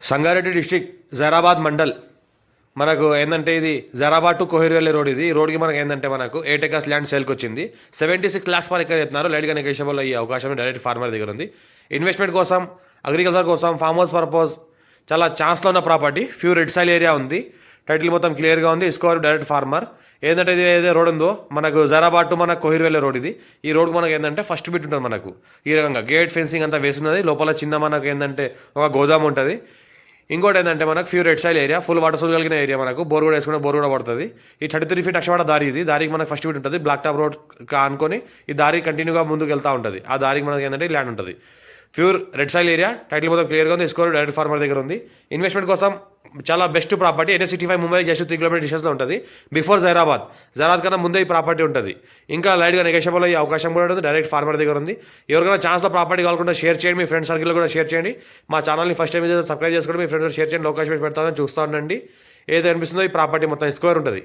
Sangareddy district Zaheerabad mandal మనకు ఏంటంటే ఇది జైరాబాద్ టు కోహిర్వెల్లి రోడ్. ఇది రోడ్కి మనకు ఏంటంటే మనకు 8 acres ల్యాండ్ సేల్కి వచ్చింది. 76 lakhs పర్ ఎకర్ చెప్తున్నారు. లైట్గా నెగోషియబుల్ అయ్యే అవకాశం డైరెక్ట్ ఫార్మర్ దగ్గర ఉంది. ఇన్వెస్ట్మెంట్ కోసం, అగ్రికల్చర్ కోసం, ఫార్మ్ హౌస్ పర్పస్ చాలా ఛాన్స్లో ఉన్న ప్రాపర్టీ. ఫ్యూ రెడ్ సైల్ ఏరియా ఉంది. టైటిల్ మొత్తం క్లియర్గా ఉంది. ఇస్కోర్ డైరెక్ట్ ఫార్మర్. ఏంటంటే ఇది ఏదైతే రోడ్ ఉందో మనకు జైరాబాద్ టు మనకు కోహిర్వెల్లి రోడ్. ఇది ఈ రోడ్కి మనకు ఏంటంటే ఫస్ట్ బిట్ ఉంటుంది. మనకు ఈ రకంగా గేట్ ఫెన్సింగ్ అంతా వేస్తున్నది. లోపల చిన్న మనకు ఏంటంటే ఒక గోదాం ఉంటుంది. ఇంకోటి ఏంటంటే మనకు few red సైల్ area, full water source కలిగిన ఏరియా. మనకు బోర్ కూడా వేసుకుంటే బోర్ కూడా పడుతుంది. ఈ 33 feet అక్షవాడ దారి. ఇది దారికి మనకు ఫస్ట్ బిట్ ఉంటుంది. బ్లాక్ టాప్ రోడ్ అనుకొని ఈ దారి కంటిన్యూగా ముందుకు వెళ్తూ ఉంటుంది. ఆ దారికి మనకి ఏంటంటే ల్యాండ్ ఉంటుంది. Pure red సైల్ area. టైటిల్ మొత్తం క్లియర్గా ఉంది. స్కోర్ డైరెక్ట్ ఫార్మర్ దగ్గర ఉంది. ఇన్వెస్ట్మెంట్ కోసం చాలా best property. NH65 Mumbai just 3 kilometer డిస్టెన్స్లో ఉంటుంది. బిఫోర్ జైరాబాద్ కన్నా ముందే ఈ ప్రాపర్టీ ఉంటుంది. ఇంకా లైట్గా నెగోషియబుల్ అయ్యే అవకాశం కూడా ఉంటుంది. డైరెక్ట్ ఫార్మర్ దగ్గర ఉంది. ఎవరికైనా ఛాన్స్లో ప్రాపర్టీ కావాలకుంటే షేర్ చేయండి. మీ ఫ్రెండ్ సర్కిల్లో కూడా షేర్ చేయండి. మా ఛానల్ని ఫస్ట్ టైం సబ్స్క్రైబ్ చేసుకోండి. మీ ఫ్రెండ్స్ షేర్ చేయండి. లొకేషన్ పెడతామని చూస్తూ ఉండండి. ఏదో అనిపిస్తుందో ఈ ప్రాపర్టీ మొత్తం స్క్వేర్ ఉంటుంది.